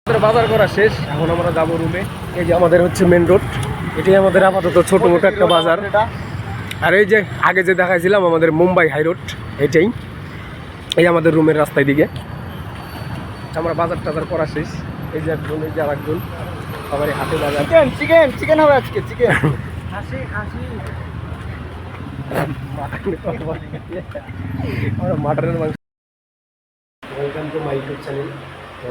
বাজার করা শেষ, এখন আমরা যাবো রুমে। এই যে আমাদের হচ্ছে মেন রোড, এটাই আমাদের আপাতত ছোট মোটো একটা বাজার। আর এই যে আগে যে দেখাইছিলাম আমাদের মুম্বাই হাই রোড, এটাই এই আমাদের রুমের রাস্তায় দিকে। আমরা বাজার টাজার করা শেষ। এই যে একজন, এই যে আর একজন, সবারই হাতে বাজার। চিকেন চিকেন হবে আজকে, চিকেন হাসি হাসি আমরা মাটনের মাংস। Welcome to my YouTube channel. তো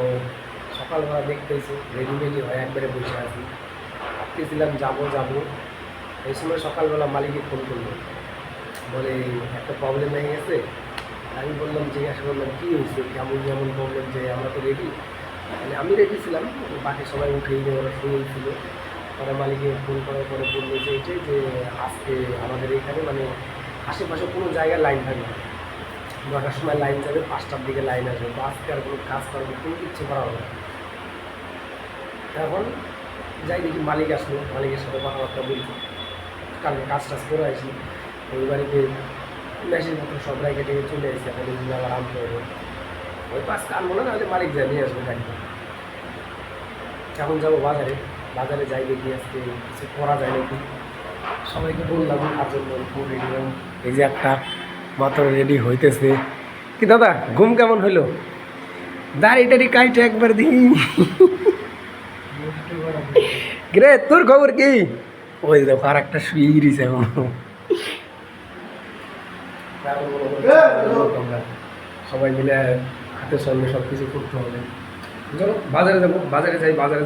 সকালবেলা দেখতেছি রেডিমেডি হয়, একবারে বসে আছি, ভাবতেছিলাম যাবো যাবো। এই সময় সকালবেলা মালিককে ফোন করলো, বলে একটা প্রবলেম হয়ে গেছে। আমি বললাম, জিজ্ঞাসা করলাম কী হয়েছে, কেমন যেমন প্রবলেম, যে আমরা তো রেডি, মানে আমি রেডি ছিলাম, বাকি সবাই উঠেই যে ওরা শুয়েছিল। ওরা মালিককে ফোন করার পরে বললো যে এটাই যে আজকে আমাদের এখানে মানে আশেপাশে কোনো জায়গায় লাইন থাকবে না, 9টার সময় লাইন যাবে, 5টার দিকে লাইন আসবে, তো আজকে আর কোনো কাজ করবে, কোনো কিচ্ছু করা হবে না। এখন যাই দেখি মালিক আসলো, মালিকের সাথে কথাবার্তা বলছি, কালকে কাজ টাজ করে আসি, ওই বাড়িতে মেশিনপত্র সব রাইকে টেকে চলে এসেছি। এখন এগুলো আবার আনতে হবে, ওই পাঁচ আনবো না, তাহলে মালিক যা নিয়ে আসবে গাড়িতে। এখন যাবো বাজারে, বাজারে যাই দেখি আজকে কিছু করা যায় নাকি। সবাইকে বললাম আর জন্য রেডি। এই যে একটা মাত্র রেডি হইতেছে। কি দাদা, ঘুম কেমন হইলো? দাড়িটারি কাইটে একবার দিই। গ্রে, তোর খবর কি? ওই দেখো আর একটা শুয়ে গেছে। সবাই মিলে হাতের সামনে সব কিছু করতে হবে। চলো বাজারে যাবো, বাজারে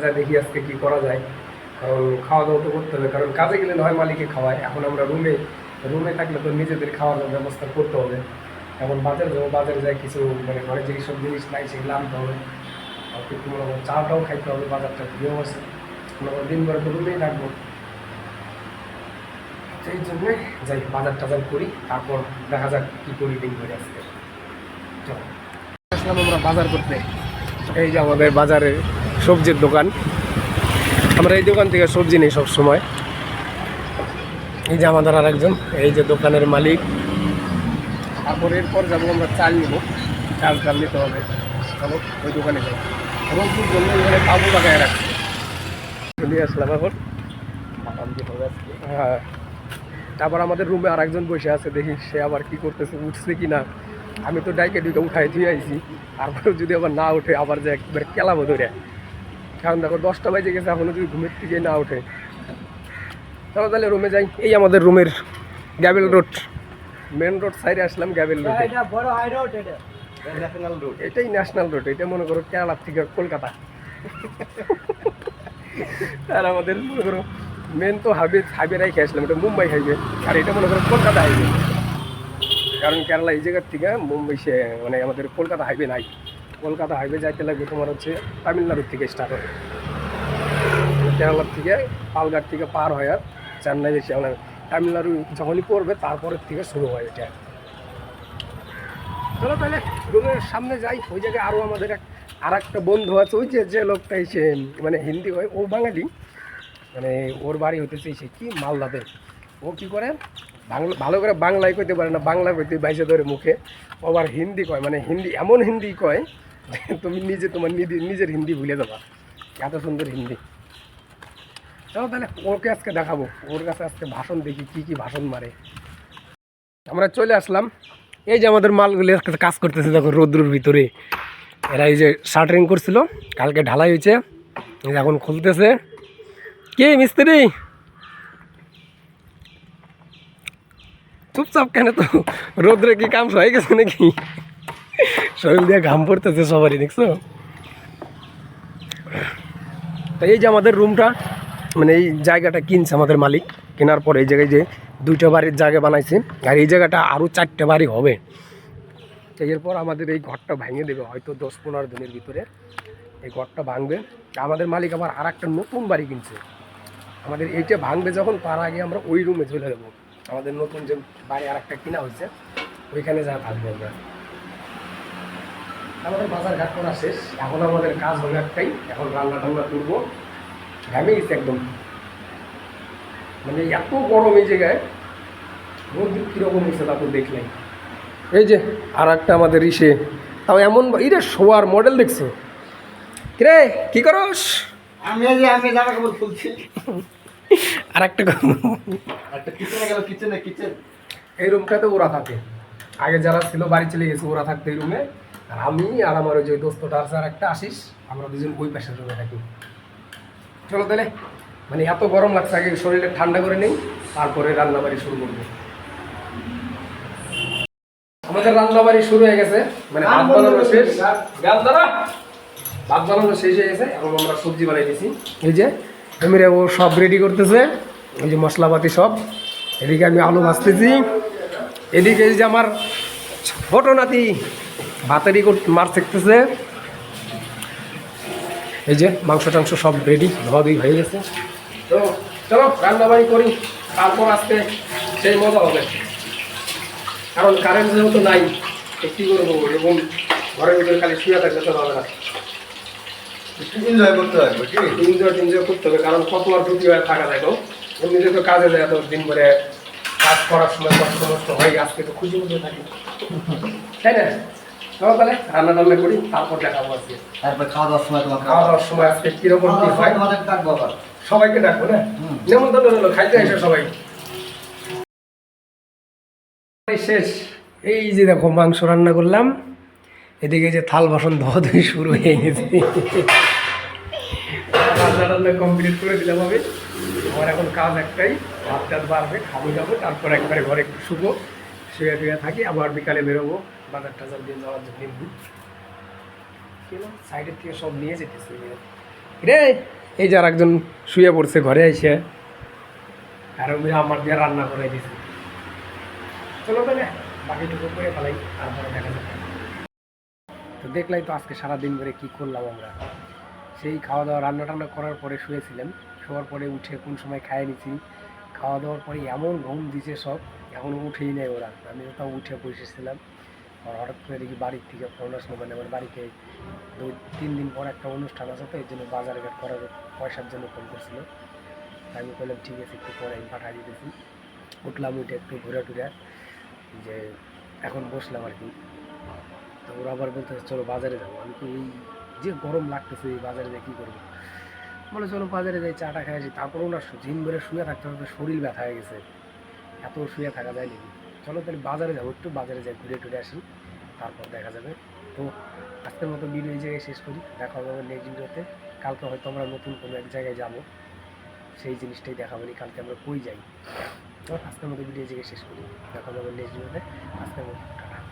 যাই দেখি আজকে কি করা যায়। কারণ খাওয়া দাওয়া তো করতে হবে, কারণ কাজে গেলে নয় মালিকে খাওয়ায়। এখন আমরা রুমে থাকলে তো নিজেদের খাওয়া দাওয়ার ব্যবস্থা করতে হবে। এখন বাজারে যাবো, বাজারে যাই কিছু মানে ঘরে যে সব জিনিস নাই সেগুলো আনতে হবে। আর একটু মনে হয় চাটাও খাইতে হবে, বাজারটা প্রিয় আছে, মনে হয় দিনভর তো রুমেই থাকবো। সেই জন্যে যাই বাজার টাজার করি, তারপর দেখা যাক কী করি দিন করে আজকে। চলো আসলাম আমরা বাজার করতে। এই যে আমাদের বাজারে সবজির দোকান, আমরা এই দোকান থেকে সবজি নেই সব সময়। এই যে আমাদের আর একজন, এই যে দোকানের মালিক। তারপর এরপর যাবো আমরা চাল নিব, চাল নিতে হবে। চলো ওই দোকানে যাবো, রোজপুর জন্য এখানে বাবু লাগায় রাখছে, নিয়ে আসলাম এখন। হ্যাঁ, তারপর আমাদের রুমে আর একজন বসে আছে, দেখি সে আবার কি করতেছে, উঠছে কি না। আমি তো ডাইকে দুইটা উঠাই দিয়ে আইছি, তারপরে যদি আবার না ওঠে আবার যে একবারে কেলাবো ধরে। কারণ দেখো 10টা বাজে গেছে, এখনও যদি ঘুমের থেকে না ওঠে। চলো তাহলে রুমে যাই। এই আমাদের রুমের গ্যাবেল রোড, মেন রোড সাইডে আসলাম, গ্যাবেল রোড। এটাই ন্যাশনাল রোড, এটা মনে করো কেরালার থেকে কলকাতা। আর আমাদের মনে করো মেন তো হাইবে রাইখে আসলাম, এটা মুম্বাই হাইবে, আর এটা মনে করো কলকাতা হাইবে। কারণ কেরালা এই জায়গার থেকে মুম্বাই সে মানে আমাদের কলকাতা হাইবে নাই। কলকাতা হাইবে যাইতে লাগবে তোমার হচ্ছে তামিলনাড়ুর থেকে স্টার্ট হবে, কেরালার থেকে পালঘাট থেকে পার হয় আর চেন্নাই এসে মানে তামিলনাড়ু যখনই পড়বে তারপরের থেকে শুরু হয় এটা। চলো তাহলে রুমের সামনে যাই। ওই জায়গায় আরও আমাদের আর একটা বন্ধু আছে, ওই যে লোকটা এসে মানে হিন্দি হয়, ও বাঙালি, মানে ওর বাড়ি হতেছে সে কি মালদাতে। ও কী করে বাংলা ভালো করে বাংলায় কইতে পারে না, বাংলা কইতে বাইসে ধরে মুখে। ও আবার হিন্দি কয়, মানে হিন্দি এমন হিন্দি কয় তুমি তোমার নিজের হিন্দি ভুলে যাবা, এত সুন্দর হিন্দি। চলো তাহলে ওকে আজকে দেখাবো, ওর কাছে আজকে ভাষণ দেখি কি ভাষণ মারে। আমরা চলে আসলাম। এই যে আমাদের মালগুলি কাজ করতেছে, দেখো রোদ্রুর ভিতরে। এরা এই যে শাটারিং করছিল, কালকে ঢালাই হয়েছে, এখন খুলতেছে। কে মিস্ত্রি? চুপচাপ কেন, তো রোদ্রে কি কাম হয়ে গেছে নাকি? শরীর দিয়ে ঘাম পড়তেছে সবারই, দেখছো? তো এই যে আমাদের রুমটা, মানে এই জায়গাটা কিনছে আমাদের মালিক, কেনার পর এই জায়গায় যে 2টা বাড়ির জায়গা বানাইছে, আর এই জায়গাটা আরও 4টে বাড়ি হবে। এরপর আমাদের এই ঘরটা ভেঙে দেবে, হয়তো 10-15 দিনের ভিতরে এই ঘরটা ভাঙবে। আমাদের মালিক আবার আর একটা নতুন বাড়ি কিনছে, আমাদের এইটা ভাঙবে যখন, তার আগে আমরা ওই রুমে চলে যাবো। আমাদের নতুন যে বাড়ি আর একটা কিনা হয়েছে, ওইখানে যা থাকবো আমরা। আমাদের বাজার ঘাট করা শেষ, এখন আমাদের কাজ হবে একটাই, এখন রান্না টান্না করবো। ঘামে গেছে একদম, মানে এত গরম এই জায়গায়, রোদ কীরকম হয়েছে তা তো দেখলেন। এই যে আর একটা আমাদের ইসে, তাও এমন এটা শোয়ার মডেল দেখছো, কিরে কি করস? আমি জামা কাপড় খুলছি। আর একটা একটা কিচেনে গেল, কিচেন। এই রুমটাতে ওরা থাকে, আগে যারা ছিল বাড়ি চলে গেছে ওরা থাকতো এই রুমে, আর আমি আর আমার ওই যে দোস্তটা আছে আর একটা আসিস, আমরা দুজন ওই পাশের রুমে থাকি। চলো তাহলে, মানে এত গরম লাগছে, আগে শরীরে ঠান্ডা করে নেই, তারপরে রান্নাবাড়ি শুরু করবো। আমাদের রান্নাবাড়ি শুরু হয়ে গেছে, মানে ভাত বানানো শেষ। ভাত বানানো শেষ হয়ে গেছে, এখন আমরা সবজি বানাইতেছি। এই যে এমরে ও সব রেডি করতেছে, এই যে মশলাপাতি সব। এদিকে আমি আলু ভাজতেছি, এদিকে এই যে আমার ছোট নাতি ভাতেরই মাছ শিখতেছে। এই যে মাংস টাংস সব রেডি, ধোয়া ধুই হয়ে গেছে। তো চলো রান্নাবাড়ি করি, তারপর আজকে সেই মজা হবে। কারণ কারেন্ট যেহেতু নাই, তো কী করবো, এবং ঘরের ভিতরে খালি শুয়ে থাকলে তো হবে না, এনজয় করতে হবে, কি এনজয় করতে হবে। কারণ কত আর ছুটি হয়ে থাকা যায়, তো এমনিতে তো কাজে যায়, তো দিন ভরে কাজ করার সময় কষ্ট নষ্ট হয়, আজকে তো খুঁজে খুঁজে থাকি, তাই না? চলো তাহলে রান্না টান্না করি, তারপর দেখাবো আজকে। তারপর খাওয়া দাওয়ার সময় খাওয়া দাওয়ার সময় আজকে কিরকম কি হয় তোমাদের ডাকবো আবার। সবাইকে ডাকবো না, নেমন্তন্ন হলো, খাইতে এসে সবাই। শেষ, এই যে দেখো মাংস রান্না করলাম, এদিকে যে থাল বাসন ধোয়া ধুই শুরু হয়ে গেছে। রান্না টান্না কমপ্লিট করে দিলাম আমি। আমার এখন কাজ একটাই, ভাত টাত বাড়বে, খাবো যাবো, তারপর একবারে ঘরে একটু শুবো, শুয়ে টুয়ে থাকি, আবার বিকালে বেরোবো বাজার টাজার দিয়ে যাওয়ার জন্য। সাইডের থেকে সব নিয়ে যেতেছে রে। এই যে আর একজন শুয়ে পড়ছে ঘরে এসে, আর আমি আমার দিয়ে রান্না করে দিয়েছি। চলো তাহলে বাকিটুকু করে ফেলাই, তারপরে দেখা যাবে। তো দেখলাই তো আজকে সারাদিন ধরে কী করলাম আমরা। সেই খাওয়া দাওয়া রান্না টান্না করার পরে শুয়েছিলাম, শোয়ার পরে উঠে কোন সময় খাইয়ে নিছি, খাওয়া দাওয়ার পরে এমন ঘুম দিছে সব, এখনও উঠেই নেই ওরা। আমি তাও উঠে বসেছিলাম, আর হঠাৎ করে দেখি বাড়ির থেকে ফোন আসলো, মানে আমার বাড়িতে 2-3 দিন পর একটা অনুষ্ঠান আছে, তো এই জন্য বাজার ঘাট করার পয়সার জন্য ফোন করছিল। আমি বললাম ঠিক আছে, একটু পরে আমি পাঠিয়ে দিতেছি। উঠলাম, উঠে একটু ঘুরে টুরে যে এখন বসলাম আর কি। তো ওরা আবার বলতে চলো বাজারে যাবো। আমি তো এই যে গরম লাগতেছে, এই বাজারে যাই কী করবো, বলে চলো বাজারে যাই, চাটা খাই আসি। তারপরেও না দিন ভরে শুয়ে থাকতে থাকতে শরীর ব্যথা হয়ে গেছে, এত শুয়ে থাকা যায় নাকি। চলো তাহলে বাজারে যাবো, একটু বাজারে যাই, ঘুরে টুরে আসি, তারপর দেখা যাবে। তো আজকের মতো ভিডিও এই জায়গায় শেষ করি, দেখা হবে নেক্সট ভিডিওতে। কালকে হয়তো আমরা নতুন কোনো এক জায়গায় যাবো, সেই জিনিসটাই দেখাবো, কালকে আমরা কই যাই। তো আজকের মতো ভিডিও এই জায়গায় শেষ করি, দেখা হবে নেক্সট ভিডিওতে। আজকের মতো